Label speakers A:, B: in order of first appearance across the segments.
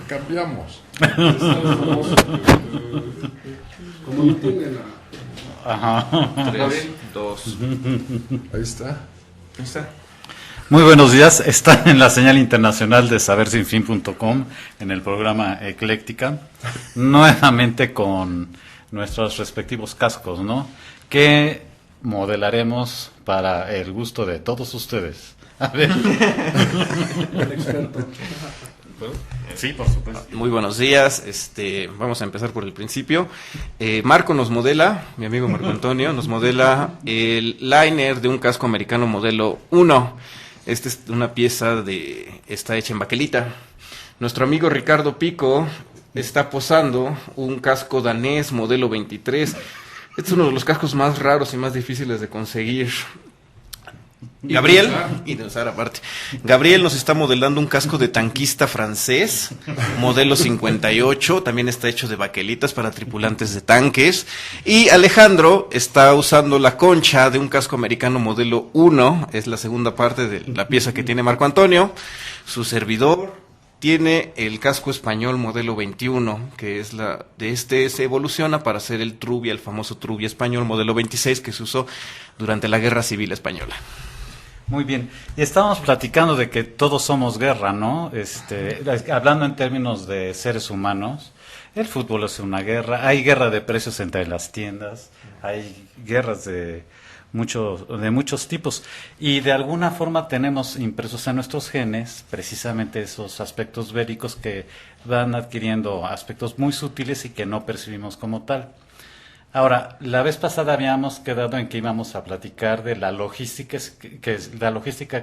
A: Cambiamos.
B: Como no tiene la...
C: Ajá.
D: 3, 2.
A: Ahí está.
D: Ahí está.
C: Muy buenos días, están en la señal internacional de sabersinfin.com en el programa Ecléctica, nuevamente con nuestros respectivos cascos, ¿no? Que modelaremos para el gusto de todos ustedes. A ver.
B: El experto.
C: Sí, por supuesto.
D: Muy buenos días, vamos a empezar por el principio. Marco nos modela, mi amigo Marco Antonio, nos modela el liner de un casco americano modelo 1. Esta es una pieza está hecha en baquelita. Nuestro amigo Ricardo Pico está posando un casco danés modelo 23. Este es uno de los cascos más raros y más difíciles de conseguir. Gabriel, y de usar aparte. Gabriel nos está modelando un casco de tanquista francés, modelo 58, también está hecho de baquelitas para tripulantes de tanques. Y Alejandro está usando la concha de un casco americano modelo 1, es la segunda parte de la pieza que tiene Marco Antonio. Su servidor tiene el casco español modelo 21, que es se evoluciona para hacer el Trubia, el famoso Trubia español modelo 26 que se usó durante la Guerra Civil Española.
C: Muy bien, y estábamos platicando de que todos somos guerra, ¿no? Hablando en términos de seres humanos, el fútbol es una guerra, hay guerra de precios entre las tiendas, hay guerras de muchos tipos, y de alguna forma tenemos impresos en nuestros genes precisamente esos aspectos bélicos que van adquiriendo aspectos muy sutiles y que no percibimos como tal. Ahora, la vez pasada habíamos quedado en que íbamos a platicar de la logística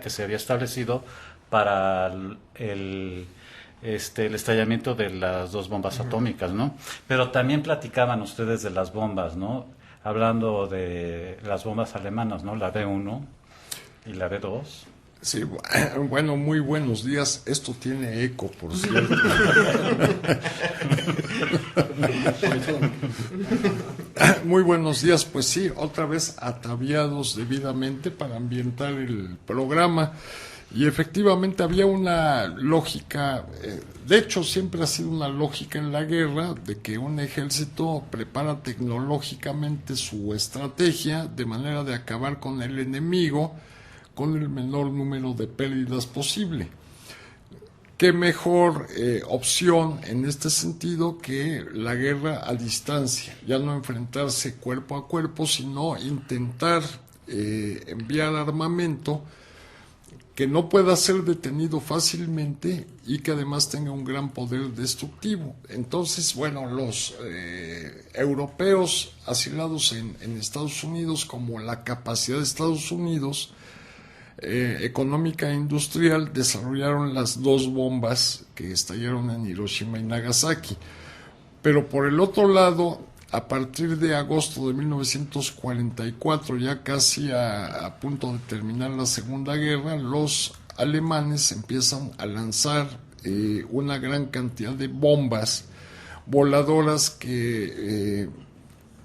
C: que se había establecido para el estallamiento de las dos bombas atómicas, ¿no? Pero también platicaban ustedes de las bombas, ¿no? Hablando de las bombas alemanas, ¿no? La B1 y la B2.
A: Sí, bueno, muy buenos días. Esto tiene eco, por cierto. Muy buenos días, pues sí, otra vez ataviados debidamente para ambientar el programa. Y efectivamente había una lógica, de hecho siempre ha sido una lógica en la guerra, de que un ejército prepara tecnológicamente su estrategia de manera de acabar con el enemigo con el menor número de pérdidas posible. ¿Qué mejor opción en este sentido que la guerra a distancia? Ya no enfrentarse cuerpo a cuerpo, sino intentar enviar armamento que no pueda ser detenido fácilmente y que además tenga un gran poder destructivo. Entonces, bueno, los europeos asilados en Estados Unidos, como la capacidad de Estados Unidos económica e industrial, desarrollaron las dos bombas que estallaron en Hiroshima y Nagasaki. Pero por el otro lado, a partir de agosto de 1944, ya casi a punto de terminar la Segunda Guerra, los alemanes empiezan a lanzar una gran cantidad de bombas voladoras que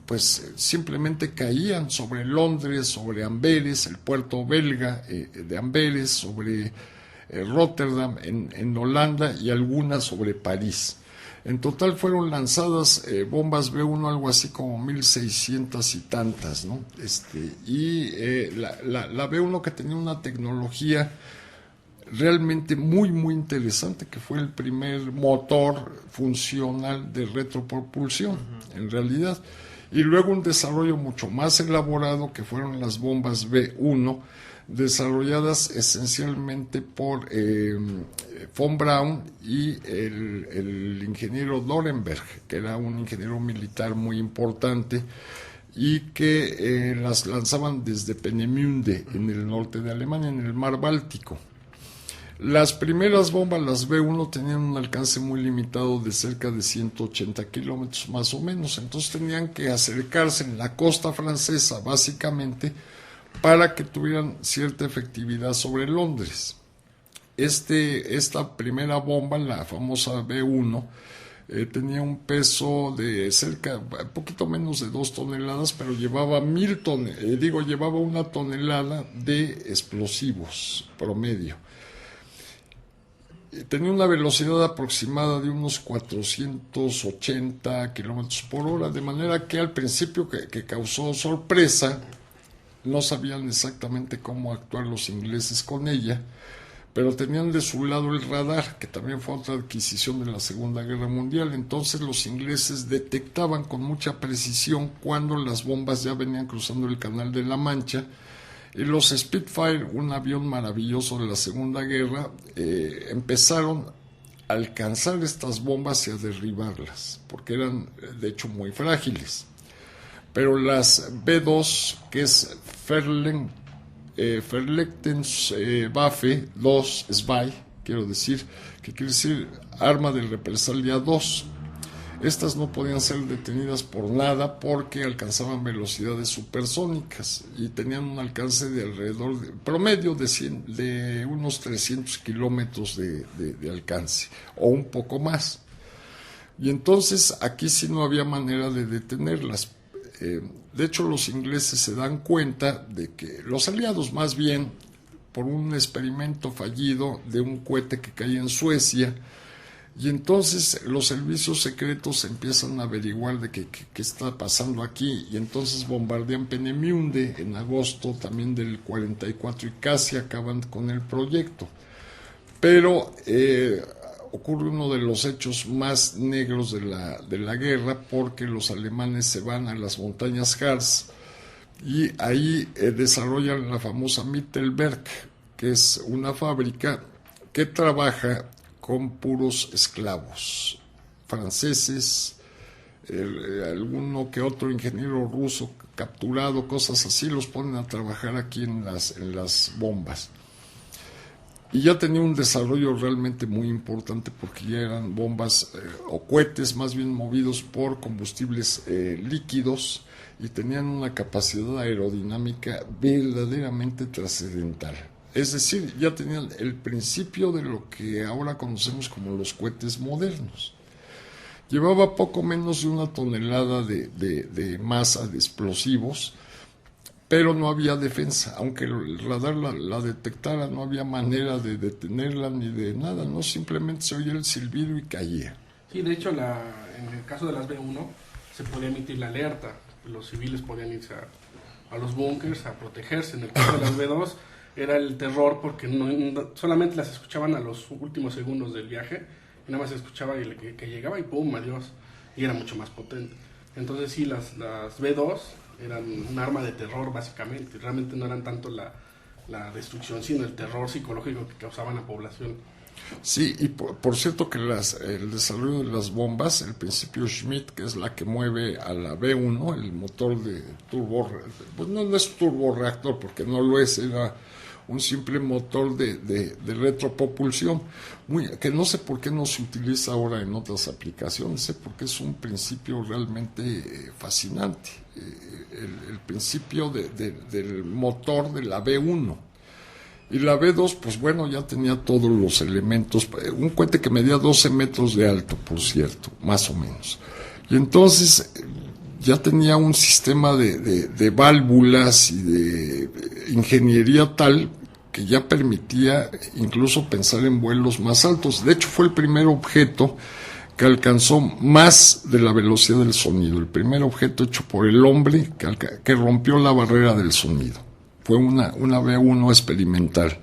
A: pues simplemente caían sobre Londres, sobre Amberes, el puerto belga de Amberes, sobre Rotterdam en Holanda y algunas sobre París. En total fueron lanzadas bombas B1 algo así como 1.600 y tantas, ¿no? La B1 que tenía una tecnología realmente muy muy interesante, que fue el primer motor funcional de retropropulsión, en realidad. Y luego un desarrollo mucho más elaborado que fueron las bombas B1, desarrolladas esencialmente por von Braun y el ingeniero Dorenberg, que era un ingeniero militar muy importante y que las lanzaban desde Peenemünde, en el norte de Alemania, en el mar Báltico. Las primeras bombas, las B1, tenían un alcance muy limitado de cerca de 180 kilómetros más o menos, entonces tenían que acercarse en la costa francesa básicamente para que tuvieran cierta efectividad sobre Londres. Esta primera bomba, la famosa B1, tenía un peso de un poquito menos de 2 toneladas, pero llevaba llevaba 1 tonelada de explosivos promedio. tenía una velocidad aproximada de unos 480 kilómetros por hora, de manera que al principio que causó sorpresa, no sabían exactamente cómo actuar los ingleses con ella, pero tenían de su lado el radar, que también fue otra adquisición de la Segunda Guerra Mundial. Entonces los ingleses detectaban con mucha precisión cuando las bombas ya venían cruzando el Canal de la Mancha, y los Spitfire, un avión maravilloso de la Segunda Guerra, empezaron a alcanzar estas bombas y a derribarlas, porque eran de hecho muy frágiles. Pero las B-2, que es Verlechtenswaffe 2 SBY, quiero decir, que quiere decir arma de represalia 2. Estas no podían ser detenidas por nada porque alcanzaban velocidades supersónicas y tenían un alcance de alrededor, promedio de unos 300 kilómetros de alcance, o un poco más. Y entonces aquí sí no había manera de detenerlas. De hecho, los ingleses se dan cuenta de que los aliados, más bien por un experimento fallido de un cohete que caía en Suecia, y entonces los servicios secretos empiezan a averiguar de qué está pasando aquí, y entonces bombardean Peenemünde en agosto también del 44 y casi acaban con el proyecto. Pero ocurre uno de los hechos más negros de la guerra, porque los alemanes se van a las montañas Harz y ahí desarrollan la famosa Mittelwerk, que es una fábrica que trabaja con puros esclavos franceses, alguno que otro ingeniero ruso capturado, cosas así, los ponen a trabajar aquí en las bombas. Y ya tenía un desarrollo realmente muy importante, porque ya eran bombas o cohetes más bien movidos por combustibles líquidos, y tenían una capacidad aerodinámica verdaderamente trascendental. Es decir, ya tenían el principio de lo que ahora conocemos como los cohetes modernos. Llevaba poco menos de 1 tonelada de masa de explosivos, pero no había defensa. Aunque el radar la detectara, no había manera de detenerla ni de nada, no, simplemente se oía el silbido y caía.
B: Sí, de hecho, en el caso de las B-1 se podía emitir la alerta. Los civiles podían irse a los búnkers a protegerse. En el caso de las B-2 era el terror, porque solamente las escuchaban a los últimos segundos del viaje, y nada más se escuchaba que llegaba y ¡pum! Adiós, y era mucho más potente. Entonces sí, las B-2 eran un arma de terror básicamente, realmente no eran tanto la destrucción, sino el terror psicológico que causaban a la población.
A: Sí, y por cierto que el desarrollo de las bombas, el principio Schmidt, que es la que mueve a la B-1, el motor de turbo, pues no es turborreactor porque no lo es, era un simple motor de retropropulsión, que no sé por qué no se utiliza ahora en otras aplicaciones, porque es un principio realmente fascinante, el principio del motor de la B-1. Y la B-2, pues bueno, ya tenía todos los elementos, un cohete que medía 12 metros de alto, por cierto, más o menos. Y entonces ya tenía un sistema de válvulas y de ingeniería tal que ya permitía incluso pensar en vuelos más altos. De hecho, fue el primer objeto que alcanzó más de la velocidad del sonido, el primer objeto hecho por el hombre que rompió la barrera del sonido. Fue una B-1 experimental.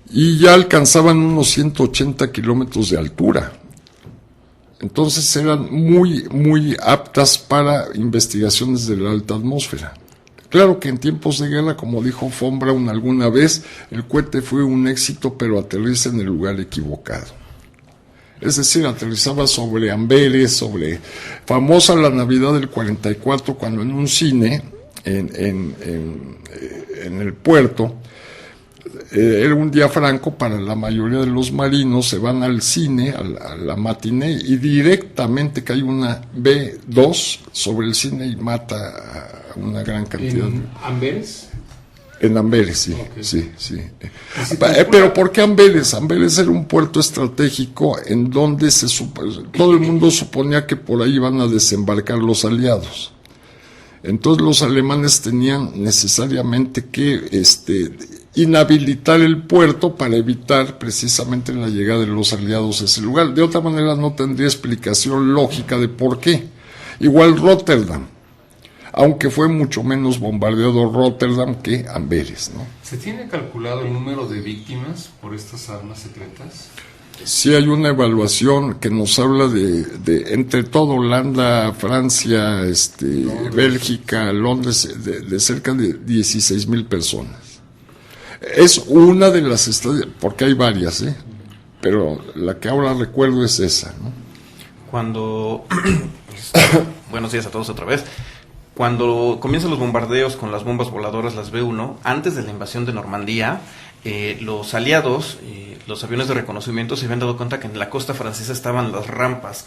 A: Y ya alcanzaban unos 180 kilómetros de altura. Entonces eran muy, muy aptas para investigaciones de la alta atmósfera. Claro que en tiempos de guerra, como dijo von Braun alguna vez, el cohete fue un éxito, pero aterriza en el lugar equivocado. Es decir, aterrizaba sobre Amberes, famosa la Navidad del 44, cuando en un cine en el puerto, era un día franco para la mayoría de los marinos, se van al cine, a la matiné, y directamente cae una B-2 sobre el cine y mata a una gran cantidad.
B: ¿En Amberes?
A: En Amberes, sí,
B: okay.
A: sí. Pero ¿por qué Amberes? Amberes era un puerto estratégico en donde todo el mundo suponía que por ahí iban a desembarcar los aliados. Entonces los alemanes tenían necesariamente que inhabilitar el puerto para evitar precisamente la llegada de los aliados a ese lugar. De otra manera no tendría explicación lógica de por qué. Igual Rotterdam, aunque fue mucho menos bombardeado Rotterdam que Amberes, ¿no?
E: ¿Se tiene calculado el número de víctimas por estas armas secretas?
A: Sí hay una evaluación que nos habla de entre todo Holanda, Francia, Bélgica, Londres, de cerca de 16,000 personas. Es una de las estadísticas, porque hay varias, pero la que ahora recuerdo es esa, ¿no?
D: Cuando buenos días a todos otra vez. Cuando comienzan los bombardeos con las bombas voladoras, las B-1, antes de la invasión de Normandía, los aliados, los aviones de reconocimiento se habían dado cuenta que en la costa francesa estaban las rampas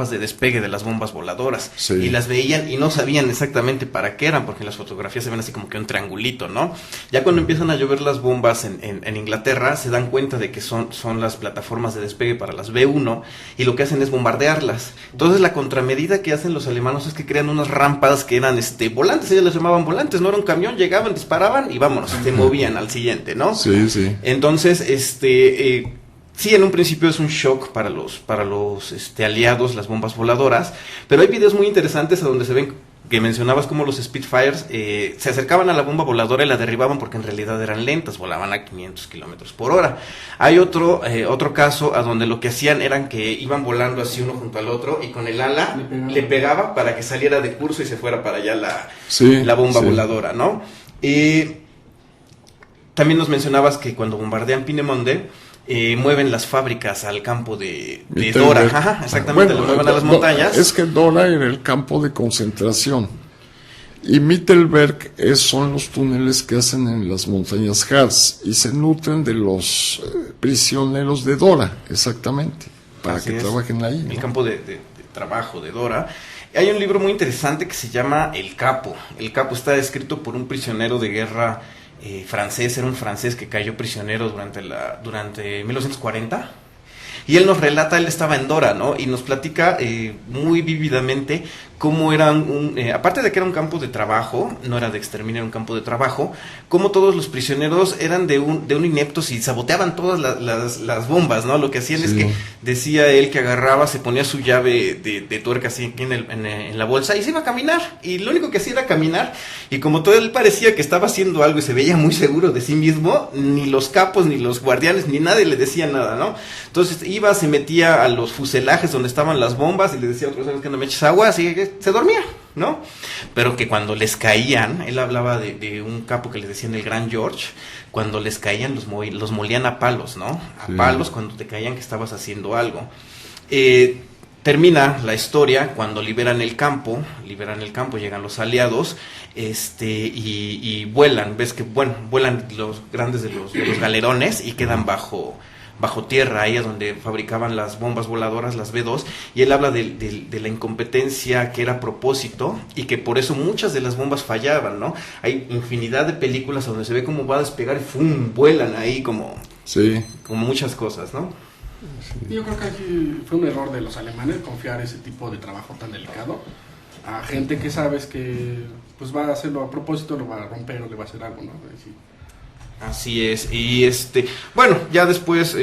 D: de despegue de las bombas voladoras,
A: sí.
D: Y las veían y no sabían exactamente para qué eran, porque en las fotografías se ven así como que un triangulito, ¿no? Ya cuando empiezan a llover las bombas en Inglaterra, se dan cuenta de que son las plataformas de despegue para las B-1, y lo que hacen es bombardearlas. Entonces la contramedida que hacen los alemanes es que crean unas rampas que eran volantes, ellos les llamaban volantes, no era un camión, llegaban, disparaban y vámonos, se movían al siguiente, ¿no?
A: Sí, sí.
D: Entonces, sí, en un principio es un shock para los aliados, las bombas voladoras, pero hay videos muy interesantes a donde se ven que mencionabas como los Spitfires se acercaban a la bomba voladora y la derribaban porque en realidad eran lentas, volaban a 500 kilómetros por hora. Hay otro caso a donde lo que hacían eran que iban volando así uno junto al otro y con el ala le pegaba para que saliera de curso y se fuera para allá la bomba voladora, ¿no? También nos mencionabas que cuando bombardean Peenemünde, mueven las fábricas al campo de Dora. Ajá, exactamente, lo mueven a las montañas.
A: Es que Dora era el campo de concentración. Y Mittelberg son los túneles que hacen en las montañas Harz y se nutren de los prisioneros de Dora, exactamente, para
D: Así
A: que
D: es.
A: Trabajen ahí, ¿no?
D: El campo de trabajo de Dora. Hay un libro muy interesante que se llama El Capo. El Capo está escrito por un prisionero de guerra francés, era un francés que cayó prisionero durante 1940, y él nos relata, él estaba en Dora, ¿no? Y nos platica muy vívidamente cómo era aparte de que era un campo de trabajo, no era de exterminio, era un campo de trabajo, cómo todos los prisioneros eran de un ineptos y saboteaban todas las bombas, ¿no? Lo que hacían es que, decía él, que agarraba, se ponía su llave de tuerca así aquí en la bolsa y se iba a caminar, y lo único que hacía era caminar, y como todo él parecía que estaba haciendo algo y se veía muy seguro de sí mismo, ni los capos, ni los guardianes, ni nadie le decía nada, ¿no? Entonces iba, se metía a los fuselajes donde estaban las bombas y le decía a otros, ¿sabes qué? No me eches agua, así que se dormía, ¿no? Pero que cuando les caían, él hablaba de un capo que le decían el Gran George, cuando les caían los molían a palos, ¿no? A palos cuando te caían que estabas haciendo algo. Termina la historia cuando liberan el campo, llegan los aliados, y vuelan, ves que, vuelan los grandes de los galerones y quedan bajo tierra, ahí es donde fabricaban las bombas voladoras, las B-2, y él habla de la incompetencia que era a propósito, y que por eso muchas de las bombas fallaban, ¿no? Hay infinidad de películas donde se ve cómo va a despegar y ¡fum! Vuelan ahí como muchas cosas, ¿no?
B: Sí. Yo creo que aquí fue un error de los alemanes confiar ese tipo de trabajo tan delicado a gente que sabes que pues va a hacerlo a propósito, lo va a romper o le va a hacer algo, ¿no? Sí.
D: Así es, y bueno, ya después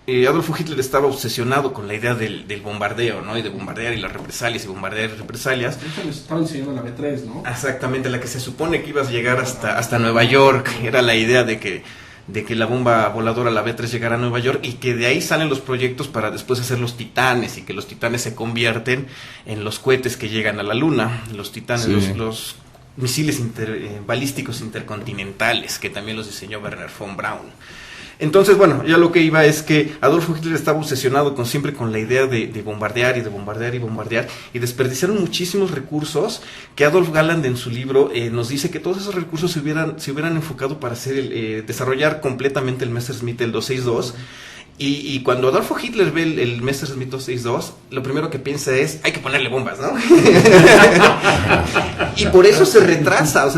D: Adolfo Hitler estaba obsesionado con la idea del bombardeo, ¿no? Y de bombardear y las represalias, y bombardear y represalias.
B: De hecho, les estaba enseñando la B-3, ¿no?
D: Exactamente, la que se supone que ibas a llegar hasta Nueva York. Era la idea de que la bomba voladora, la B-3, llegara a Nueva York, y que de ahí salen los proyectos para después hacer los Titanes, y que los Titanes se convierten en los cohetes que llegan a la Luna. Los Titanes, los misiles balísticos intercontinentales, que también los diseñó Werner von Braun. Entonces, bueno, ya lo que iba es que Adolfo Hitler estaba obsesionado siempre con la idea de bombardear y de bombardear y bombardear, y desperdiciaron muchísimos recursos, que Adolf Galland en su libro nos dice que todos esos recursos se hubieran enfocado para desarrollar completamente el Messerschmitt, el 262. Y cuando Adolfo Hitler ve el Messerschmitt 262, lo primero que piensa es, hay que ponerle bombas, ¿no? Y por eso se retrasa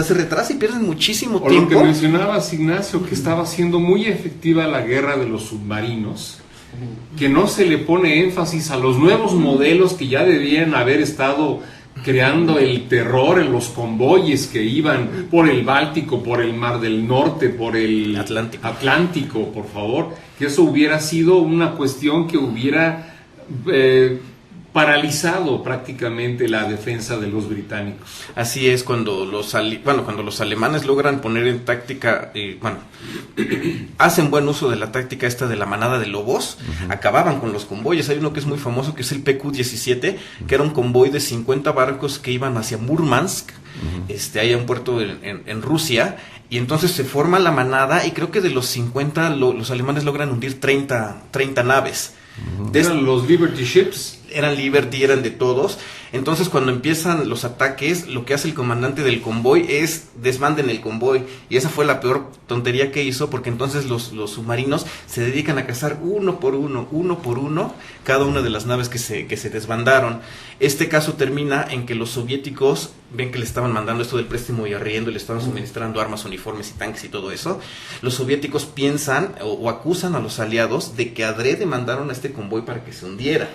D: y pierden muchísimo tiempo.
E: Lo que mencionabas, Ignacio, que estaba siendo muy efectiva la guerra de los submarinos, que no se le pone énfasis a los nuevos modelos que ya debían haber estado creando el terror en los convoyes que iban por el Báltico, por el Mar del Norte, por el Atlántico, por favor, que eso hubiera sido una cuestión que hubiera paralizado prácticamente la defensa de los británicos.
D: Así es, cuando los alemanes logran poner en táctica, hacen buen uso de la táctica esta de la manada de lobos, acababan con los convoyes. Hay uno que es muy famoso, que es el PQ-17, que era un convoy de 50 barcos que iban hacia Murmansk, hay un puerto en Rusia, y entonces se forma la manada, y creo que de los 50 los alemanes logran hundir 30 naves.
E: ¿Eran los Liberty Ships?
D: Eran Liberty, eran de todos. Entonces cuando empiezan los ataques, lo que hace el comandante del convoy es desmanden el convoy, y esa fue la peor tontería que hizo, porque entonces los submarinos se dedican a cazar uno por uno cada una de las naves que se desbandaron. Este caso termina en que los soviéticos ven que le estaban mandando esto del préstamo y arriendo, y le estaban suministrando armas, uniformes y tanques y todo eso. Los soviéticos piensan o acusan a los aliados de que adrede mandaron a este convoy para que se hundiera.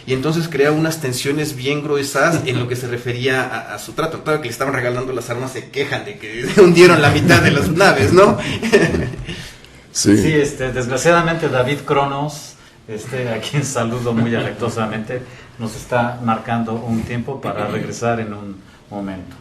D: Y entonces crea unas tensiones bien gruesas en lo que se refería a su trato. Claro que le estaban regalando las armas, se quejan de que hundieron la mitad de las naves, ¿no?
C: Sí, desgraciadamente David Cronos, a quien saludo muy afectuosamente, nos está marcando un tiempo para regresar en un momento.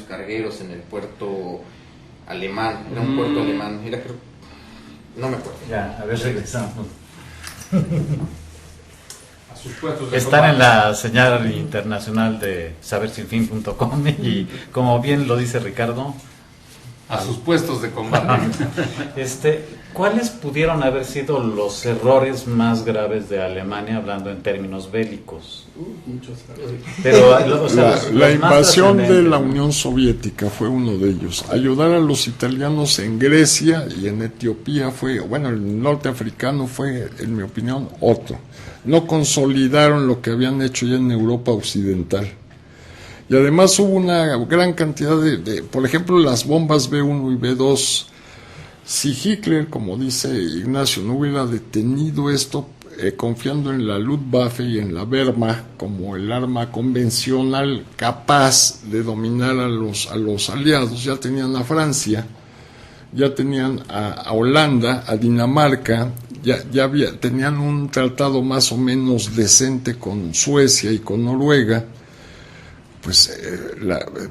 D: Cargueros en el puerto alemán, era un puerto alemán, no me acuerdo.
C: Ya, a ver, regresamos.
E: A sus puestos de
C: Están
E: combate.
C: en la señal internacional de sabersinfin.com y como bien lo dice Ricardo,
E: A sus puestos de combate.
C: ¿cuáles pudieron haber sido los errores más graves de Alemania hablando en términos bélicos?
B: Muchos.
C: Pero,
A: La invasión de la
C: trascendentes.
A: Unión Soviética fue uno de ellos. Ayudar a los italianos en Grecia y en Etiopía el norte africano fue, en mi opinión, otro. No consolidaron lo que habían hecho ya en Europa Occidental. Y además hubo una gran cantidad por ejemplo, las bombas B1 y B2. Si Hitler, como dice Ignacio, no hubiera detenido esto, confiando en la Luftwaffe y en la Wehrmacht como el arma convencional capaz de dominar a los aliados, ya tenían a Francia, ya tenían a Holanda, a Dinamarca, tenían un tratado más o menos decente con Suecia y con Noruega. Pues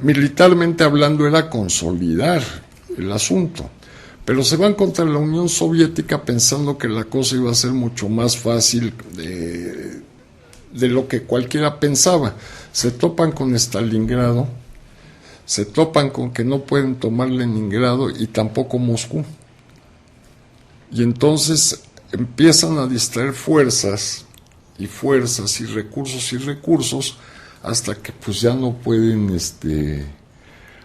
A: militarmente hablando era consolidar el asunto, pero se van contra la Unión Soviética pensando que la cosa iba a ser mucho más fácil de lo que cualquiera pensaba. Se topan con Stalingrado, se topan con que no pueden tomar Leningrado y tampoco Moscú. y entonces empiezan a distraer fuerzas y recursos hasta que pues ya no pueden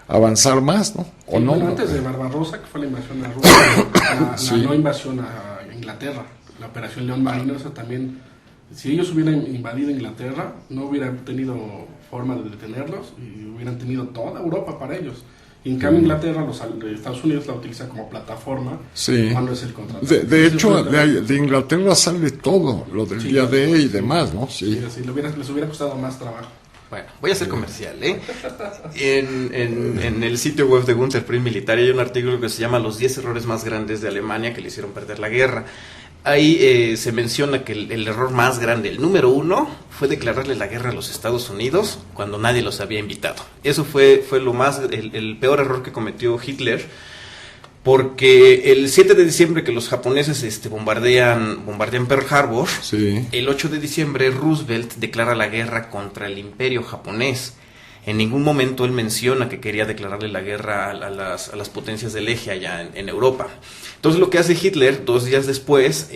A: avanzar más, ¿no? ¿O no?
B: Bueno, antes de Barbarossa, que fue la invasión a Rusia,
A: Sí.
B: la no invasión a Inglaterra, la operación León Marino, eso también, si ellos hubieran invadido Inglaterra, no hubieran tenido forma de detenerlos y hubieran tenido toda Europa para ellos. Y en cambio Inglaterra, Estados Unidos la utiliza como plataforma
A: Sí.
B: cuando es el contrato.
A: De hecho, de Inglaterra sale todo, lo del día D y demás, ¿no? Sí.
B: Sí, les hubiera costado más trabajo.
D: Bueno, voy a hacer comercial, ¿eh? En el sitio web de Gunther Print Militar hay un artículo que se llama Los 10 errores más grandes de Alemania que le hicieron perder la guerra. Ahí se menciona que el error más grande, el número 1, fue declararle la guerra a los Estados Unidos cuando nadie los había invitado. Eso fue el peor error que cometió Hitler, porque el 7 de diciembre que los japoneses bombardean Pearl Harbor,
A: Sí.
D: el 8 de diciembre Roosevelt declara la guerra contra el imperio japonés. En ningún momento él menciona que quería declararle la guerra a las potencias del eje allá en Europa. Entonces lo que hace Hitler 2 días después,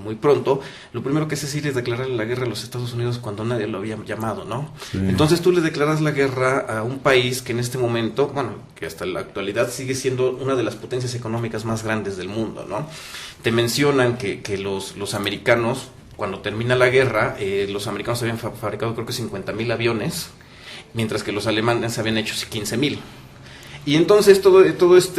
D: muy pronto, lo primero que hace es declararle la guerra a los Estados Unidos cuando nadie lo había llamado, ¿no?
A: Sí.
D: Entonces tú le declaras la guerra a un país que en este momento, bueno, que hasta la actualidad sigue siendo una de las potencias económicas más grandes del mundo, ¿no? Te mencionan que los americanos, cuando termina la guerra, los americanos habían fabricado creo que 50,000 aviones, mientras que los alemanes habían hecho 15,000. Y entonces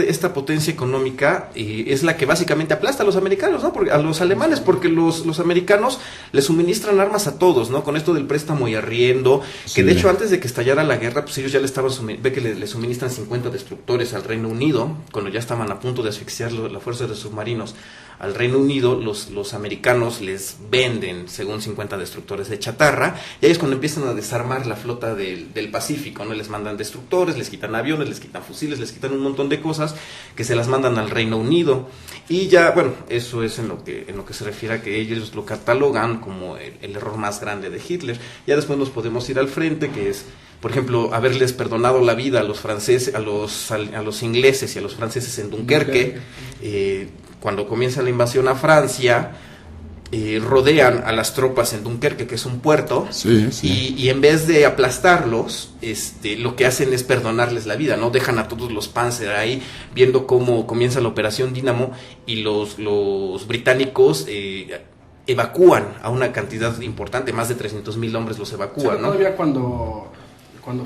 D: esta potencia económica es la que básicamente aplasta a los americanos, ¿no? A los alemanes, porque los americanos les suministran armas a todos, ¿no? Con esto del préstamo y arriendo,
A: Sí.
D: que de hecho antes de que estallara la guerra, pues ellos ya le estaban le suministran 50 destructores al Reino Unido, cuando ya estaban a punto de asfixiar la fuerza de submarinos al Reino Unido, los americanos les venden según 50 destructores de chatarra, y ahí es cuando empiezan a desarmar la flota del Pacífico, ¿no? Les mandan destructores, les quitan aviones, les quitan fusiles, les quitan un montón de cosas que se las mandan al Reino Unido, y ya, bueno, eso es en lo que se refiere a que ellos lo catalogan como el error más grande de Hitler. Ya después nos podemos ir al frente, que es, por ejemplo, haberles perdonado la vida a los franceses, a los ingleses y a los franceses en Dunkerque. Cuando comienza la invasión a Francia, rodean a las tropas en Dunkerque, que es un puerto,
A: Sí, sí.
D: y en vez de aplastarlos, lo que hacen es perdonarles la vida, ¿no? Dejan a todos los Panzer ahí, viendo cómo comienza la operación Dínamo, y los británicos evacúan a una cantidad importante, más de 300,000 hombres los evacúan, ¿no?
B: Todavía cuando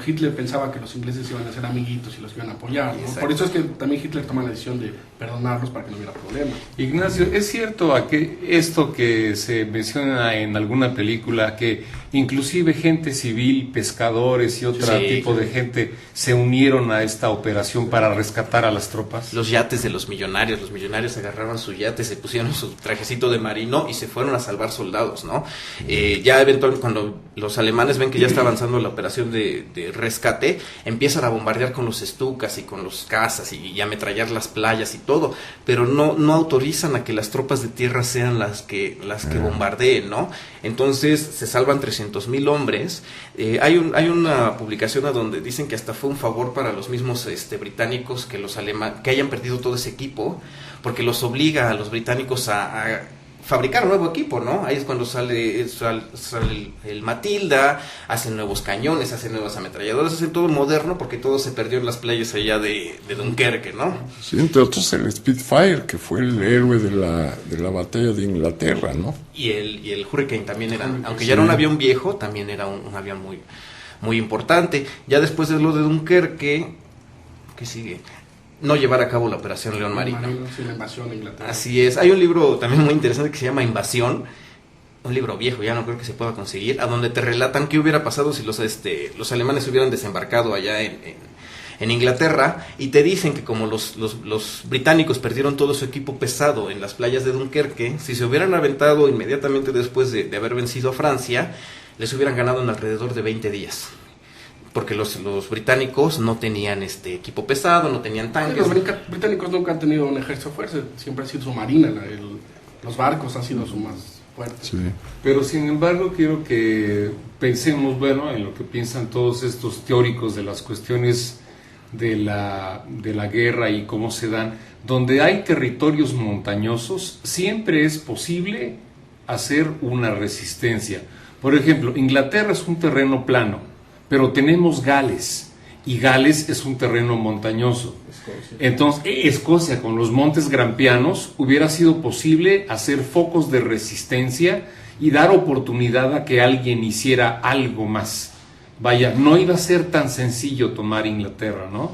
B: Hitler pensaba que los ingleses iban a ser amiguitos y los iban a apoyar, ¿no?
D: Exacto.
B: Por eso es que también Hitler toma la decisión de perdonarlos para que no hubiera problemas.
E: Ignacio, ¿es cierto esto que se menciona en alguna película, que inclusive gente civil, pescadores y otro
D: Sí.
E: tipo de gente se unieron a esta operación para rescatar a las tropas?
D: Los yates de los millonarios agarraban su yate, se pusieron su trajecito de marino y se fueron a salvar soldados, ¿no? Ya eventualmente cuando los alemanes ven que ya está avanzando la operación de rescate, empiezan a bombardear con los Stukas y con los cazas y a ametrallar las playas y todo, pero no autorizan a que las tropas de tierra sean las que bombardeen, ¿no? Entonces se salvan 300,000 hombres. Hay una publicación a donde dicen que hasta fue un favor para los mismos británicos que hayan perdido todo ese equipo, porque los obliga a los británicos a fabricar un nuevo equipo, ¿no? Ahí es cuando sale el Matilda, hacen nuevos cañones, hacen nuevas ametralladoras, hacen todo moderno, porque todo se perdió en las playas allá de Dunkerque, ¿no?
A: Sí, entre otros el Spitfire, que fue el héroe de la batalla de Inglaterra, ¿no?
D: Y el Hurricane también era, aunque ya era un avión viejo, también era un avión muy, muy importante. Ya después de lo de Dunkerque, ¿qué sigue? No llevar a cabo la operación León Marino.
B: Sí, la invasión a Inglaterra.
D: Así es. Hay un libro también muy interesante que se llama Invasión, un libro viejo, ya no creo que se pueda conseguir, a donde te relatan qué hubiera pasado si los alemanes hubieran desembarcado allá en Inglaterra, y te dicen que como los británicos perdieron todo su equipo pesado en las playas de Dunkerque, si se hubieran aventado inmediatamente después de haber vencido a Francia, les hubieran ganado en alrededor de 20 días. Porque los británicos no tenían equipo pesado, no tenían tanques.
B: Los británicos nunca han tenido un ejército fuerte, siempre ha sido su marina, los barcos han sido su más fuerte.
A: Sí.
E: Pero sin embargo quiero que pensemos, bueno, en lo que piensan todos estos teóricos de las cuestiones de la guerra y cómo se dan, donde hay territorios montañosos, siempre es posible hacer una resistencia. Por ejemplo, Inglaterra es un terreno plano, pero tenemos Gales, y Gales es un terreno montañoso. Entonces, Escocia, con los montes grampianos, hubiera sido posible hacer focos de resistencia y dar oportunidad a que alguien hiciera algo más. Vaya, no iba a ser tan sencillo tomar Inglaterra, ¿no?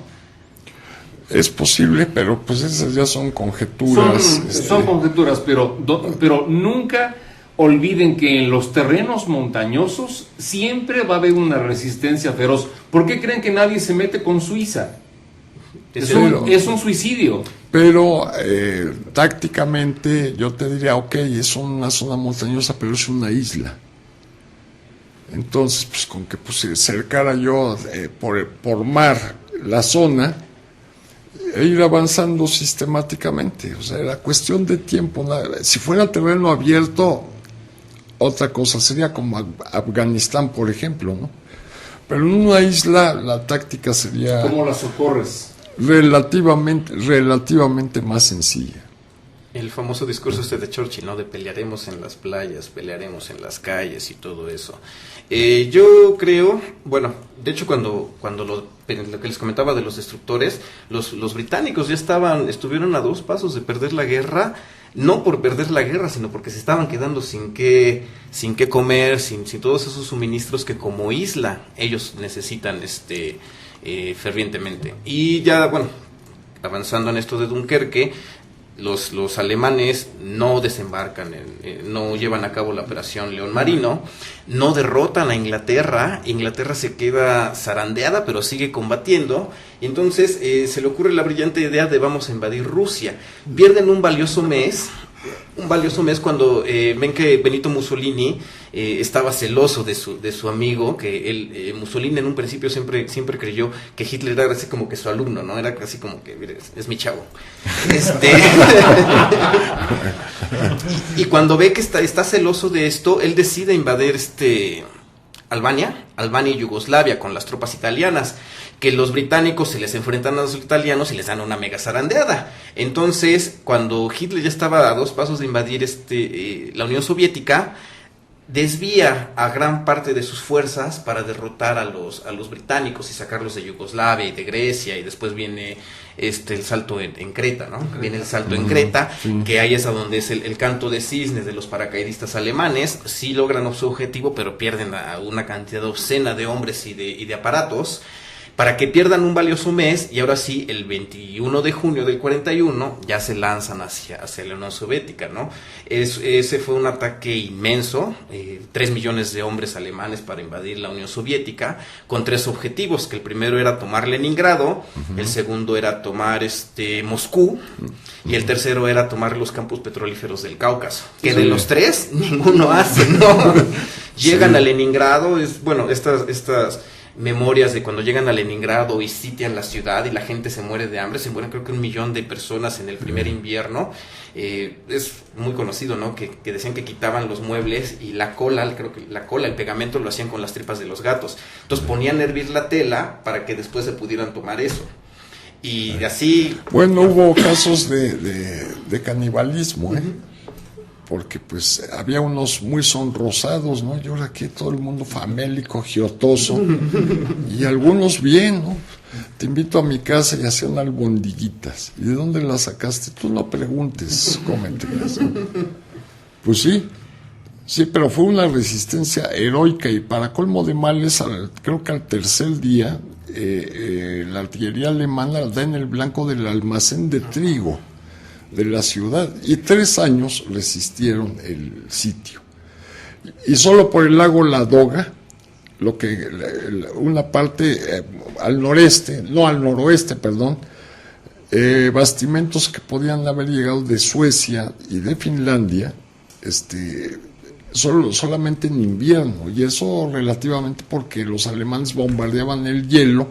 A: Es posible, pero pues esas ya son conjeturas.
E: Son conjeturas, pero nunca olviden que en los terrenos montañosos siempre va a haber una resistencia feroz. ¿Por qué creen que nadie se mete con Suiza? Es un suicidio.
A: Pero tácticamente yo te diría, ok, es una zona montañosa, pero es una isla. Entonces, pues con que cercara yo por mar la zona e ir avanzando sistemáticamente. O sea, era cuestión de tiempo. Si fuera terreno abierto, otra cosa sería como Afganistán, por ejemplo, ¿no? Pero en una isla la táctica sería...
E: ¿Cómo la socorres?
A: Relativamente más sencilla.
D: El famoso discurso de Churchill, ¿no? De pelearemos en las playas, pelearemos en las calles y todo eso. Yo creo, bueno, de hecho cuando lo que les comentaba de los destructores, los británicos ya estuvieron a 2 pasos de perder la guerra, no por perder la guerra, sino porque se estaban quedando sin qué comer, sin todos esos suministros que como isla ellos necesitan fervientemente. Y ya, bueno, avanzando en esto de Dunkerque, los alemanes no desembarcan, no llevan a cabo la operación León Marino, no derrotan a Inglaterra se queda zarandeada, pero sigue combatiendo, y entonces se le ocurre la brillante idea de vamos a invadir Rusia. Pierden un valioso mes cuando ven que Benito Mussolini estaba celoso de su amigo, que Mussolini en un principio siempre creyó que Hitler era así como que su alumno, ¿no? Era casi como que, mire, es mi chavo. Y cuando ve que está celoso de esto, él decide invadir Albania y Yugoslavia con las tropas italianas, que los británicos se les enfrentan a los italianos y les dan una mega zarandeada. Entonces, cuando Hitler ya estaba a 2 pasos de invadir la Unión Soviética, desvía a gran parte de sus fuerzas para derrotar a los británicos y sacarlos de Yugoslavia y de Grecia, y después viene el salto en Creta, ¿no? Viene el salto en Creta, que ahí es a donde es el canto de cisnes de los paracaidistas alemanes. Sí logran su objetivo, pero pierden a una cantidad obscena de hombres y de aparatos, para que pierdan un valioso mes, y ahora sí, el 21 de junio del 41, ya se lanzan hacia la Unión Soviética, ¿no? Ese fue un ataque inmenso, 3 millones de hombres alemanes para invadir la Unión Soviética, con 3 objetivos, que el primero era tomar Leningrado, el segundo era tomar Moscú, y el tercero era tomar los campos petrolíferos del Cáucaso, que de los 3, ninguno hace, ¿no? Llegan a Leningrado, estas memorias de cuando llegan a Leningrado y sitian la ciudad y la gente se muere de hambre, se mueren creo que 1 millón de personas en el primer invierno. Es muy conocido, ¿no? Que decían que quitaban los muebles y la cola, el pegamento lo hacían con las tripas de los gatos. Entonces ponían a hervir la tela para que después se pudieran tomar eso. Y así...
A: Bueno, hubo casos de canibalismo, porque pues había unos muy sonrosados, ¿no? Y ahora que todo el mundo famélico, giotoso, y algunos bien, ¿no? Te invito a mi casa y hacían albondiguitas. ¿Y de dónde las sacaste? Tú no preguntes, cómetelas. Pues sí, pero fue una resistencia heroica, y para colmo de males, creo que al tercer día, la artillería alemana da en el blanco del almacén de trigo de la ciudad, y 3 años resistieron el sitio. Y solo por el lago Ladoga, una parte al noroeste, bastimentos que podían haber llegado de Suecia y de Finlandia, solamente en invierno, y eso relativamente porque los alemanes bombardeaban el hielo,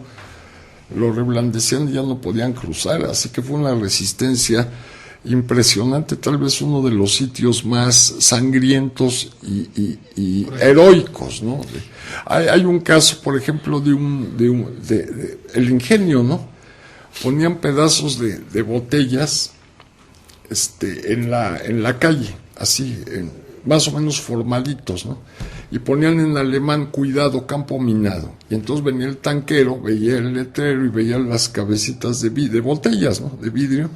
A: lo reblandecían y ya no podían cruzar, así que fue una resistencia impresionante, tal vez uno de los sitios más sangrientos y heroicos, ¿no? Hay un caso, por ejemplo, de el ingenio, ¿no? ponían pedazos de botellas en la calle, así, más o menos formaditos, ¿no? Y ponían en alemán, cuidado, campo minado. Y entonces venía el tanquero, veía el letrero y veía las cabecitas de botellas, ¿no? De vidrio.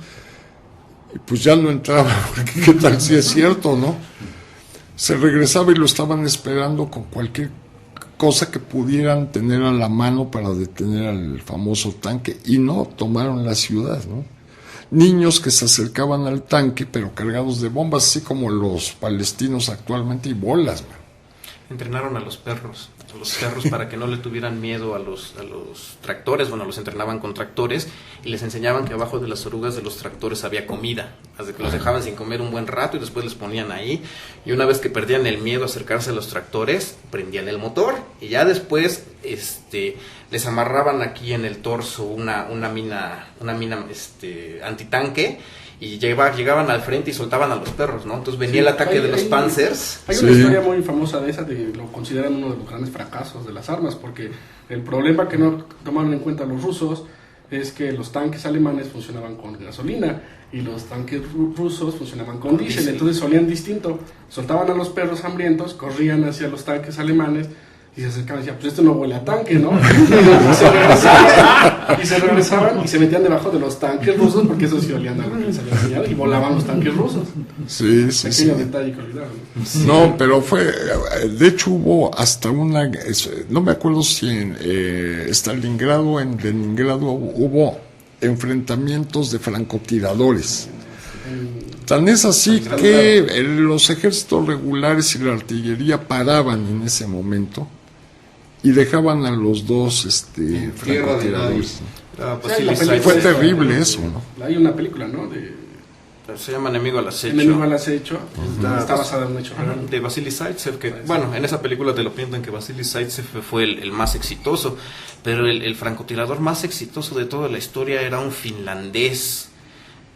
A: Y pues ya no entraba, porque qué tal si es cierto, ¿no? Se regresaba y lo estaban esperando con cualquier cosa que pudieran tener a la mano para detener al famoso tanque. Y no, tomaron la ciudad, ¿no? Niños que se acercaban al tanque, pero cargados de bombas, así como los palestinos actualmente, y bolas, man.
D: Entrenaron a los perros para que no le tuvieran miedo a los tractores. Bueno, los entrenaban con tractores y les enseñaban que abajo de las orugas de los tractores había comida, así que los dejaban sin comer un buen rato y después les ponían ahí, y una vez que perdían el miedo a acercarse a los tractores, prendían el motor y ya después les amarraban aquí en el torso una mina antitanque, y llegaban al frente y soltaban a los perros, ¿no? Entonces venía el ataque de los Panzers.
B: Hay una historia muy famosa de esa, lo consideran uno de los grandes fracasos de las armas, porque el problema que no tomaron en cuenta los rusos es que los tanques alemanes funcionaban con gasolina y los tanques rusos funcionaban con diésel, entonces olían distinto. Soltaban a los perros hambrientos, corrían hacia los tanques alemanes y se acercaban y decían, pues esto no huele a tanque, ¿no? Y se regresaban y se metían debajo de los tanques rusos, porque eso sí olían a lo que les había enseñado, y volaban los tanques rusos.
A: Sí.
B: Pequeño detalle que olvidaron.
A: No, pero de hecho hubo hasta no me acuerdo si en Stalingrado o en Leningrado hubo enfrentamientos de francotiradores. Tan es así que los ejércitos regulares y la artillería paraban en ese momento y dejaban a los dos francotiradores. Fue terrible eso, ¿no?
B: Hay una película, ¿no?
D: Se llama Enemigo al acecho.
B: Enemigo al acecho. Está basada en un hecho real.
D: De Vasily Zaitsev, que bueno, en esa película te lo pintan que Vasily Zaitsev fue el más exitoso, pero el francotirador más exitoso de toda la historia era un finlandés.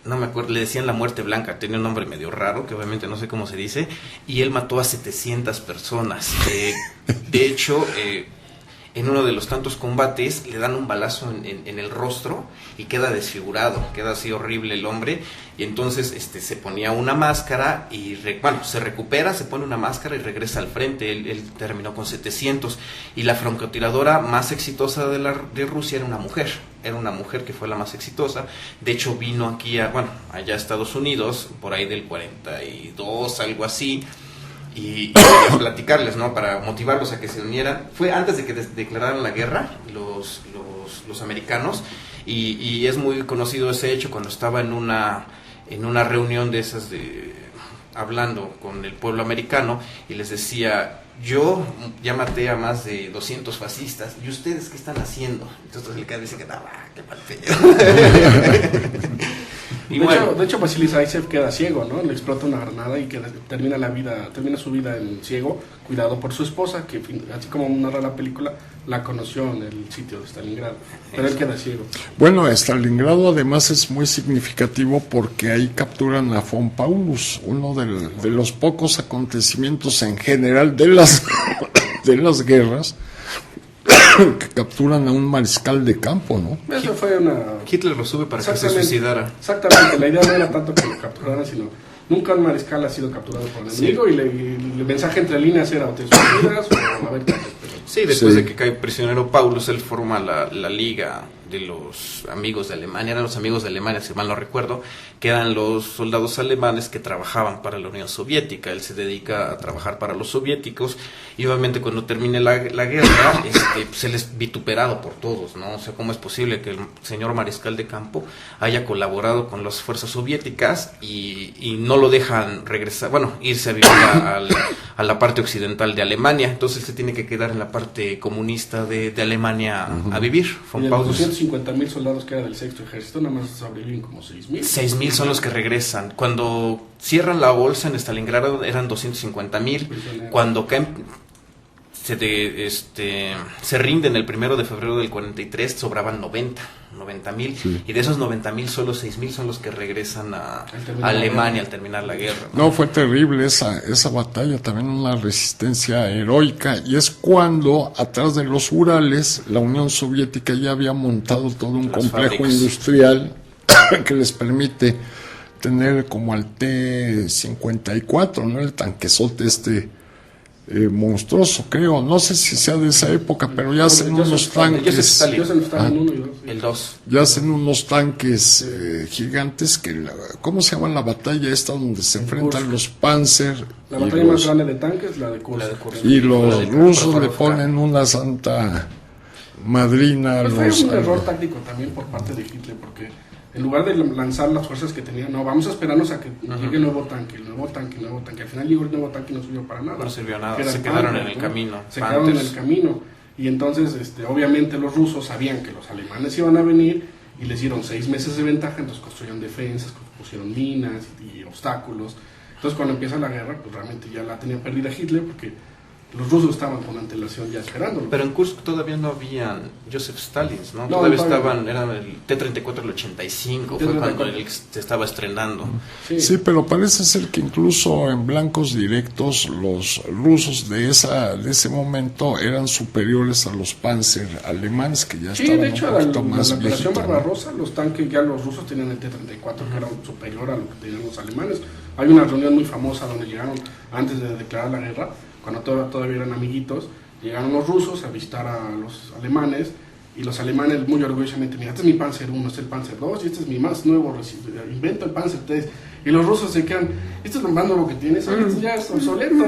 D: No me acuerdo, le decían la muerte blanca, tenía un nombre medio raro, que obviamente no sé cómo se dice, y él mató a 700 personas. De hecho, en uno de los tantos combates le dan un balazo en el rostro y queda desfigurado, queda así horrible el hombre, y entonces se ponía una máscara y se recupera, se pone una máscara y regresa al frente. Él terminó con 700, y la francotiradora más exitosa de Rusia era una mujer que fue la más exitosa. De hecho vino aquí allá a Estados Unidos por ahí del 42, algo así, y a platicarles, ¿no? Para motivarlos a que se unieran. Fue antes de que declararan la guerra los americanos, y es muy conocido ese hecho cuando estaba en una reunión de esas hablando con el pueblo americano, y les decía: yo ya maté a más de 200 fascistas, ¿y ustedes qué están haciendo? Entonces el cara dice que qué mal feo.
B: De hecho, Vasily Zaitsev queda ciego, ¿no? Le explota una granada y termina su vida en ciego, cuidado por su esposa, que así como narra la película, la conoció en el sitio de Stalingrado, pero él queda ciego.
A: Bueno, Stalingrado además es muy significativo porque ahí capturan a von Paulus, uno de los pocos acontecimientos en general de las guerras que capturan a un mariscal de campo, ¿no?
B: Eso fue
D: Hitler lo sube para que se suicidara.
B: Exactamente, la idea no era tanto que lo capturaran, sino nunca un mariscal ha sido capturado por el enemigo, y el mensaje entre líneas era: o te suicidas o a ver qué haces.
D: Sí, después de que cae prisionero Paulus, él forma la liga de los amigos de Alemania. Eran los amigos de Alemania, si mal no recuerdo, que eran los soldados alemanes que trabajaban para la Unión Soviética. Él se dedica a trabajar para los soviéticos, y obviamente cuando termine la guerra, pues él es vituperado por todos, ¿no? O sea, ¿cómo es posible que el señor mariscal de campo haya colaborado con las fuerzas soviéticas y no lo dejan regresar, irse a vivir a la parte occidental de Alemania? Entonces se tiene que quedar en la parte comunista de Alemania a vivir.
B: Y de los 250,000 soldados que era del sexto ejército, nada más sobreviven como 6,000.
D: 6,000 son los que regresan. Cuando cierran la bolsa en Stalingrado eran 250,000. Cuando caen se rinden el 1 de febrero del 43, sobraban 90,000, sí. Y de esos 90,000 solo 6,000 son los que regresan a Alemania al terminar la guerra.
A: No, fue terrible esa batalla, también una resistencia heroica, y es cuando atrás de los Urales la Unión Soviética ya había montado todo un complejo industrial que les permite tener como al T-54, ¿no? El tanquesote monstruoso, creo, no sé si sea de esa época, pero ya hacen unos tanques,
D: el 2,
A: ya hacen unos tanques gigantes que, ¿cómo se llama la batalla esta donde se enfrentan los Panzer?
B: La batalla más grande de tanques, la de Kursk.
A: Y los rusos le ponen una santa madrina.
B: Fue un error táctico también por parte de Hitler, porque en lugar de lanzar las fuerzas que tenían, no, vamos a esperarnos a que llegue el nuevo tanque. Al final llegó el nuevo tanque y no sirvió para nada.
D: No sirvió nada, se quedaron en el camino.
B: Quedaron en el camino. Y entonces, obviamente los rusos sabían que los alemanes iban a venir y les dieron 6 meses de ventaja, entonces construyeron defensas, pusieron minas y obstáculos. Entonces cuando empieza la guerra, pues realmente ya la tenía perdida Hitler, porque los rusos estaban con antelación ya esperándolo.
D: Pero en Kursk todavía no habían Joseph Stalins, ¿no? Todavía eran el T-34 el 85, fue cuando se estaba estrenando.
A: Sí, pero parece ser que incluso en blancos directos los rusos de ese momento eran superiores a los Panzer alemanes, que ya estaban
B: de hecho,
A: un poquito más
B: la Operación
A: viejitos,
B: Barbarossa, los tanques ya los rusos tenían el T-34, que era superior a lo que tenían los alemanes. Hay una reunión muy famosa donde llegaron antes de declarar la guerra, cuando todavía eran amiguitos, llegaron los rusos a visitar a los alemanes, y los alemanes muy orgullosamente, mira, este es mi Panzer 1, este es el Panzer 2, y este es mi más nuevo invento, el Panzer 3, y los rusos se quedan, esto es lo más nuevo que tienes, esto ya es obsoleto,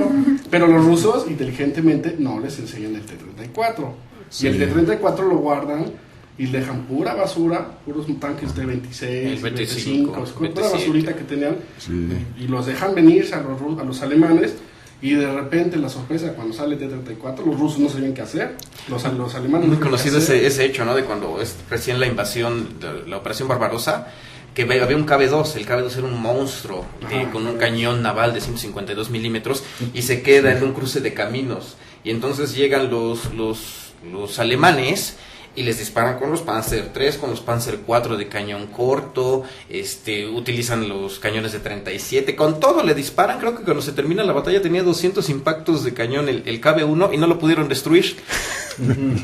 B: pero los rusos inteligentemente no les enseñan el T-34, y el T-34 lo guardan y dejan pura basura, puros tanques de 26, 25, pura basurita que tenían, y los dejan venirse a los alemanes. Y de repente la sorpresa cuando sale T-34, los rusos no sabían qué hacer, los alemanes
D: muy conocido ese hecho, ¿no? De cuando recién la invasión, la Operación Barbarossa, que había un KB-2, el KB-2 era un monstruo con un cañón naval de 152 milímetros y se queda en un cruce de caminos, y entonces llegan los alemanes y les disparan con los Panzer 3, con los Panzer 4 de cañón corto, utilizan los cañones de 37, con todo le disparan. Creo que cuando se termina la batalla tenía 200 impactos de cañón el KB-1 y no lo pudieron destruir.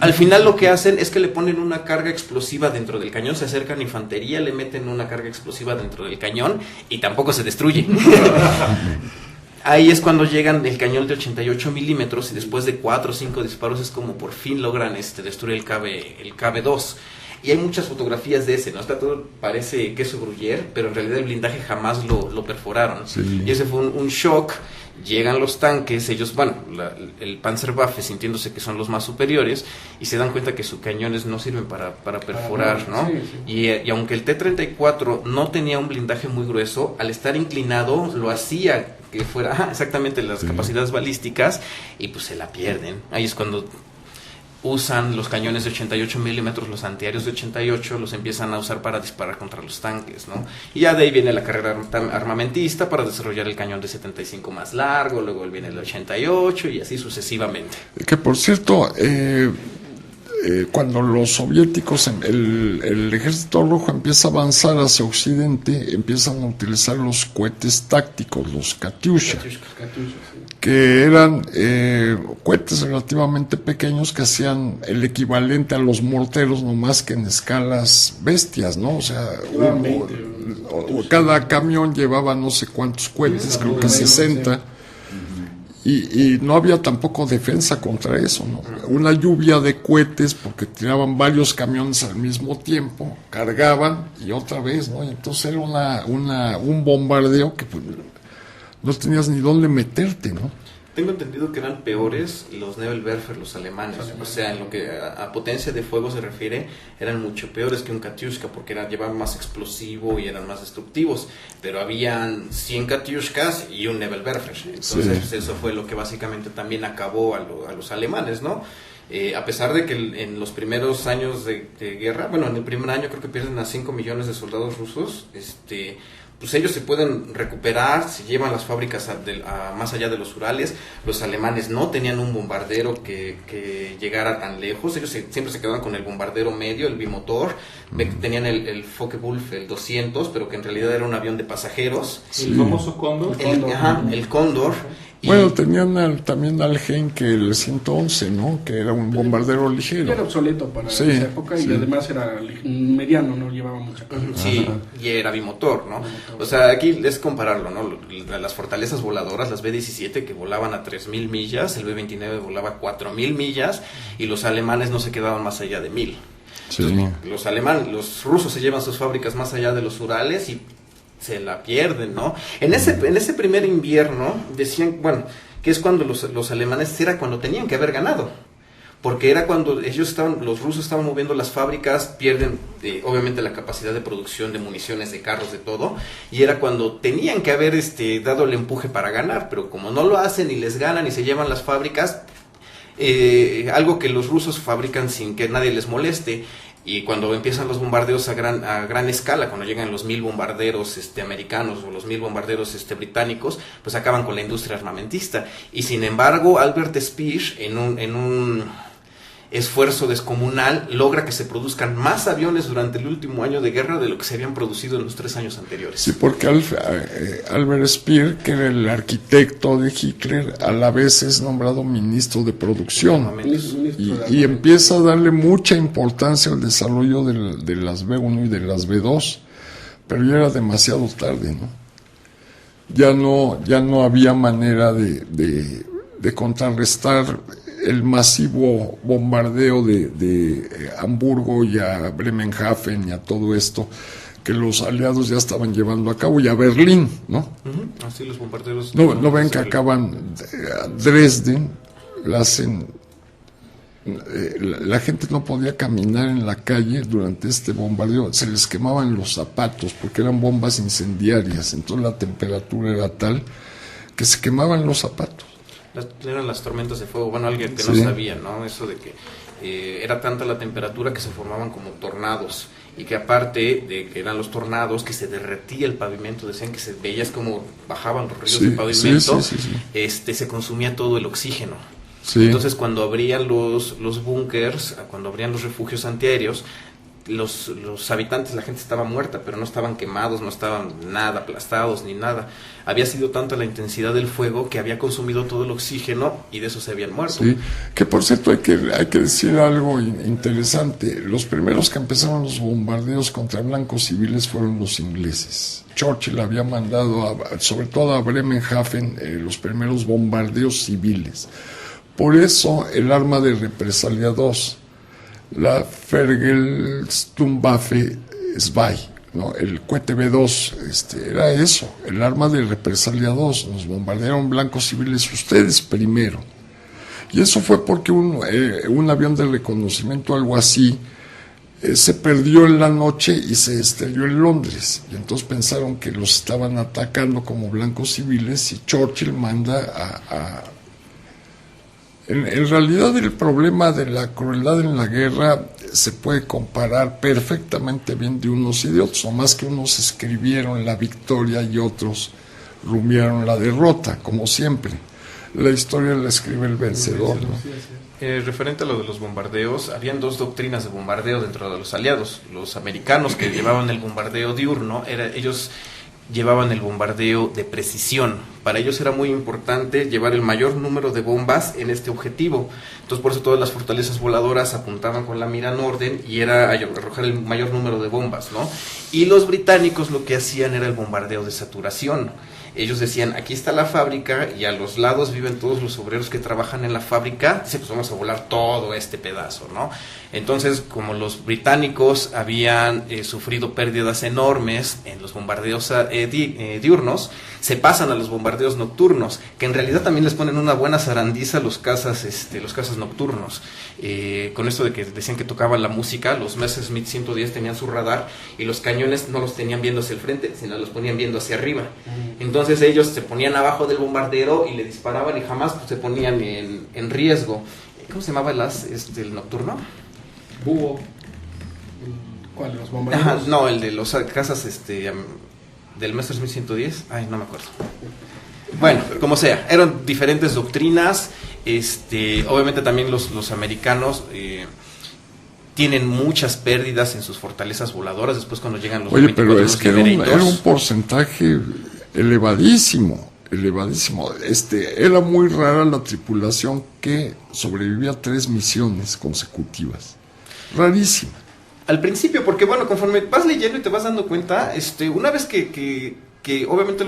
D: Al final lo que hacen es que le ponen una carga explosiva dentro del cañón, se acercan infantería, le meten una carga explosiva dentro del cañón y tampoco se destruye. Ahí es cuando llegan el cañón de 88 milímetros y después de 4 o 5 disparos es como por fin logran destruir el KB-2. Y hay muchas fotografías de ese, ¿no? Está todo, parece queso gruyere, pero en realidad el blindaje jamás lo perforaron. Sí. Y ese fue un shock. Llegan los tanques, ellos, el Panzerwaffe sintiéndose que son los más superiores y se dan cuenta que sus cañones no sirven para perforar, ¿no? Sí. Y aunque el T-34 no tenía un blindaje muy grueso, al estar inclinado lo hacía que fuera exactamente las capacidades balísticas y pues se la pierden. Ahí es cuando usan los cañones de 88 milímetros, los antiaéreos de 88, los empiezan a usar para disparar contra los tanques, ¿no? Y ya de ahí viene la carrera armamentista para desarrollar el cañón de 75 más largo, luego viene el 88 y así sucesivamente.
A: Que por cierto, cuando los soviéticos, el ejército rojo empieza a avanzar hacia occidente, empiezan a utilizar los cohetes tácticos, los Katyusha, que eran cohetes relativamente pequeños que hacían el equivalente a los morteros, no más que en escalas bestias, ¿no? O sea, cada camión llevaba no sé cuántos cohetes, creo que 60. Y no había tampoco defensa contra eso, ¿no? Una lluvia de cohetes, porque tiraban varios camiones al mismo tiempo, cargaban y otra vez, ¿no? Y entonces era un bombardeo que pues, no tenías ni dónde meterte, ¿no?
D: Tengo entendido que eran peores los Nebelwerfer, los alemanes. O sea, en lo que a potencia de fuego se refiere, eran mucho peores que un Katyushka, porque llevaban más explosivo y eran más destructivos. Pero habían 100 Katyushkas y un Nebelwerfer. Entonces, eso fue lo que básicamente también acabó a los alemanes, ¿no? A pesar de que en los primeros años de guerra, bueno, en el primer año creo que pierden a 5 millones de soldados rusos, pues ellos se pueden recuperar, se llevan las fábricas a más allá de los Urales. Los alemanes no tenían un bombardero que llegara tan lejos, ellos siempre se quedaban con el bombardero medio, el bimotor, tenían el Focke-Wulf, el 200, pero que en realidad era un avión de pasajeros.
E: El famoso Cóndor.
D: El Cóndor.
A: Bueno, tenían también al Heinkel el 111, ¿no? Que era un bombardero ligero.
B: Era obsoleto para esa época y además era mediano, no llevaba mucha carga.
D: Sí, y era bimotor, ¿no? O sea, aquí es compararlo, ¿no? Las fortalezas voladoras, las B-17 que volaban a 3.000 millas, el B-29 volaba a 4.000 millas y los alemanes no se quedaban más allá de 1.000.
A: Sí.
D: Entonces, los rusos se llevan sus fábricas más allá de los Urales y se la pierden, ¿no? En ese primer invierno decían, bueno, que es cuando los alemanes era cuando tenían que haber ganado, porque era cuando los rusos estaban moviendo las fábricas, pierden obviamente la capacidad de producción de municiones, de carros, de todo, y era cuando tenían que haber dado el empuje para ganar, pero como no lo hacen y les ganan y se llevan las fábricas, algo que los rusos fabrican sin que nadie les moleste. Y cuando empiezan los bombardeos a gran escala, cuando llegan los 1.000 bombarderos americanos o los 1.000 bombarderos británicos, pues acaban con la industria armamentista. Y sin embargo, Albert Speer, en un esfuerzo descomunal, logra que se produzcan más aviones durante el último año de guerra de lo que se habían producido en los 3 años anteriores.
A: Sí, porque Albert Speer, que era el arquitecto de Hitler, a la vez es nombrado ministro de producción y empieza a darle mucha importancia al desarrollo de las B1 y de las B2, pero ya era demasiado tarde, ¿no? Ya no había manera de contrarrestar el masivo bombardeo de Hamburgo y a Bremenhaven y a todo esto que los aliados ya estaban llevando a cabo, y a Berlín, ¿no?
D: Así los bombarderos.
A: No ven que acaban Dresden, la gente no podía caminar en la calle durante este bombardeo, se les quemaban los zapatos porque eran bombas incendiarias, entonces la temperatura era tal que se quemaban los zapatos.
D: Eran las tormentas de fuego, bueno, alguien que no sabía, ¿no? Eso de que era tanta la temperatura que se formaban como tornados, y que aparte de que eran los tornados, que se derretía el pavimento, decían que se veías como bajaban los ríos de pavimento, se consumía todo el oxígeno. Sí. Entonces cuando abrían los búnkers, cuando abrían los refugios antiaéreos, los habitantes, la gente estaba muerta, pero no estaban quemados, no estaban nada aplastados ni nada. Había sido tanta la intensidad del fuego que había consumido todo el oxígeno y de eso se habían muerto.
A: Sí, que por cierto hay que decir algo interesante. Los primeros que empezaron los bombardeos contra blancos civiles fueron los ingleses. Churchill había mandado, sobre todo a Bremenhaven, los primeros bombardeos civiles. Por eso el arma de represalia 2, la Vergeltungswaffe 2, ¿no? El cohete B2, era eso, el arma de represalia 2. Nos bombardearon blancos civiles ustedes primero. Y eso fue porque un avión de reconocimiento, algo así, se perdió en la noche y se estrelló en Londres. Y entonces pensaron que los estaban atacando como blancos civiles, y Churchill manda En realidad el problema de la crueldad en la guerra se puede comparar perfectamente bien de unos y de otros, o más que unos escribieron la victoria y otros rumiaron la derrota, como siempre. La historia la escribe el vencedor, ¿no?
D: Referente a lo de los bombardeos, habían 2 doctrinas de bombardeo dentro de los aliados. Los americanos, que llevaban el bombardeo diurno, ellos llevaban el bombardeo de precisión. Para ellos era muy importante llevar el mayor número de bombas en este objetivo. Entonces por eso todas las fortalezas voladoras apuntaban con la mira en orden y era arrojar el mayor número de bombas, ¿no? Y los británicos lo que hacían era el bombardeo de saturación. Ellos decían, aquí está la fábrica y a los lados viven todos los obreros que trabajan en la fábrica, pues vamos a volar todo este pedazo, ¿no? Entonces, como los británicos habían sufrido pérdidas enormes en los bombardeos diurnos, se pasan a los bombardeos nocturnos, que en realidad también les ponen una buena zarandiza los cazas nocturnos. Con esto de que decían que tocaban la música, los Messerschmitt 110 tenían su radar y los cañones no los tenían viendo hacia el frente, sino los ponían viendo hacia arriba. Entonces ellos se ponían abajo del bombardero y le disparaban y jamás se ponían en riesgo. ¿cómo se llamaba el nocturno?
E: Búho.
B: ¿Cuál? ¿Los
D: Ajá,
B: bombarderos?
D: no, el de los casas del Messer 1110. Ay, no me acuerdo. Bueno, como sea, eran diferentes doctrinas. Obviamente también los americanos tienen muchas pérdidas en sus fortalezas voladoras después cuando llegan los
A: Oye, pero
D: 24
A: es que era
D: Liberators.
A: un porcentaje elevadísimo, elevadísimo. Era muy rara la tripulación que sobrevivía a 3 misiones consecutivas. Rarísima.
D: Al principio, porque bueno, conforme vas leyendo y te vas dando cuenta, una vez que obviamente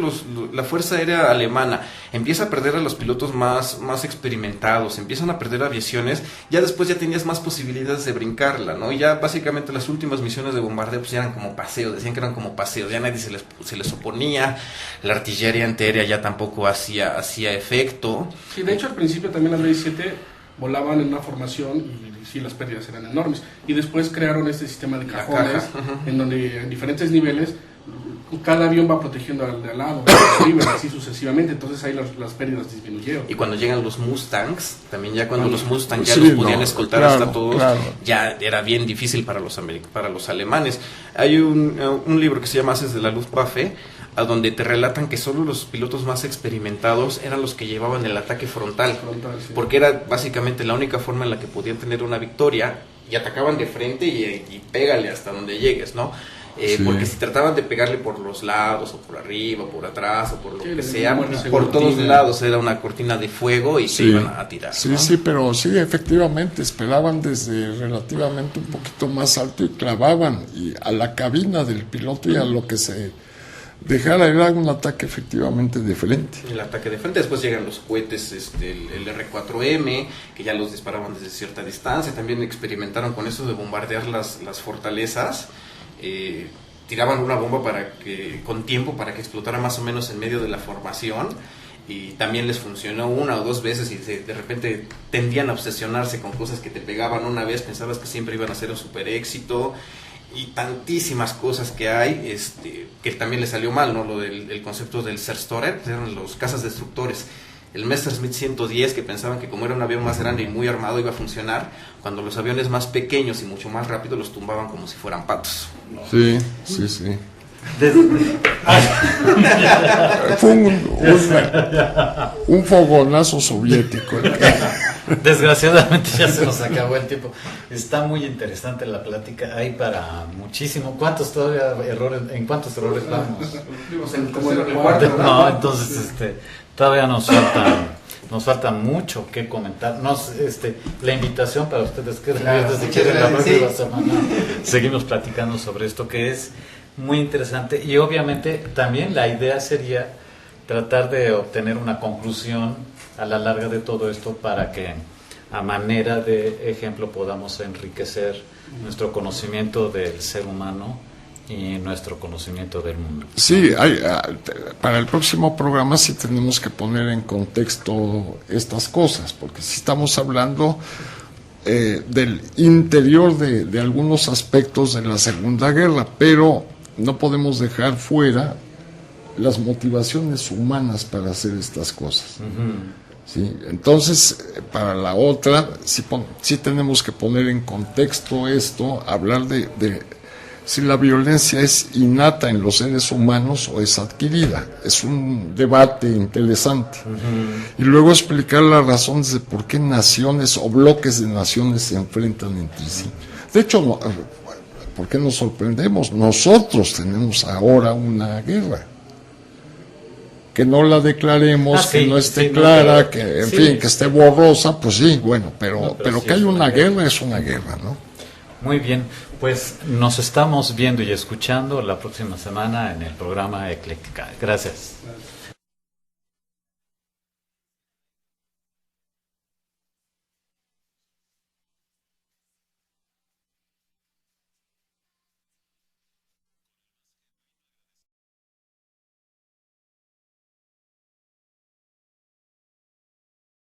D: la Fuerza Aérea Alemana empieza a perder a los pilotos más experimentados, empiezan a perder aviaciones, ya después ya tenías más posibilidades de brincarla, ¿no? Y ya básicamente las últimas misiones de bombardeo pues ya eran como paseo, decían que eran como paseo, ya nadie se les oponía, la artillería antiaérea ya tampoco hacía efecto.
B: Sí, de hecho al principio también las B-7 volaban en una formación y sí, las pérdidas eran enormes. Y después crearon este sistema de cajones, en donde en diferentes niveles cada avión va protegiendo al de al lado, así sucesivamente, entonces ahí las pérdidas disminuyeron.
D: Y cuando llegan los Mustangs, también ya cuando los Mustangs ya
A: Sí,
D: los podían
A: no,
D: escoltar
A: claro,
D: hasta todos,
A: claro.
D: ya era bien difícil para los alemanes. Hay un libro que se llama Haces de la Luftwaffe, a donde te relatan que solo los pilotos más experimentados eran los que llevaban el ataque frontal,
B: Sí.
D: porque era básicamente la única forma en la que podían tener una victoria, y atacaban de frente y pégale hasta donde llegues, ¿no?
A: Sí.
D: Porque si trataban de pegarle por los lados, o por arriba, por atrás, o por lo
B: Sí,
D: que sea,
B: muerte
D: por todos
B: segura.
D: lados era una cortina de fuego y se iban a tirar.
A: Sí,
D: ¿no?
A: sí, pero sí, efectivamente, esperaban desde relativamente un poquito más alto y clavaban y a la cabina del piloto y a lo que se dejara era un ataque efectivamente de frente.
D: El ataque de frente, después llegan los cohetes, el R4M, que ya los disparaban desde cierta distancia, también experimentaron con eso de bombardear las fortalezas, tiraban una bomba con tiempo para que explotara más o menos en medio de la formación, y también les funcionó 1 o 2 veces y de repente tendían a obsesionarse con cosas que te pegaban una vez, pensabas que siempre iban a ser un super éxito, y tantísimas cosas que hay, que también le salió mal, ¿no? Lo del concepto del Zerstorer, eran los cazas destructores. El Messerschmitt 110, que pensaban que como era un avión más grande y muy armado iba a funcionar, cuando los aviones más pequeños y mucho más rápidos los tumbaban como si fueran patos.
A: Sí, sí, sí. Fue un fogonazo soviético.
C: Desgraciadamente ya se nos acabó el tiempo. Está muy interesante la plática. Hay para muchísimo. ¿Cuántos en cuántos errores vamos?
B: Como en el cuarto,
C: No, entonces todavía nos falta mucho que comentar. La invitación para ustedes que desde que la próxima semana seguimos platicando sobre esto, que es muy interesante, y obviamente también la idea sería tratar de obtener una conclusión a la larga de todo esto para que a manera de ejemplo podamos enriquecer nuestro conocimiento del ser humano y nuestro conocimiento del mundo.
A: Sí, para el próximo programa sí tenemos que poner en contexto estas cosas, porque si estamos hablando del interior de algunos aspectos de la Segunda Guerra, pero no podemos dejar fuera las motivaciones humanas para hacer estas cosas. ¿Sí? Entonces, para la otra, sí tenemos que poner en contexto esto, hablar de si la violencia es innata en los seres humanos o es adquirida. Es un debate interesante. Y luego explicar las razones de por qué naciones o bloques de naciones se enfrentan entre sí. De hecho, ¿por qué nos sorprendemos? Nosotros tenemos ahora una guerra. Que no la declaremos, que no esté clara, que en fin, que esté borrosa, pues sí, bueno, pero
C: sí
A: que hay una guerra es una guerra, ¿no?
C: Muy bien, pues nos estamos viendo y escuchando la próxima semana en el programa Ecléctica. Gracias.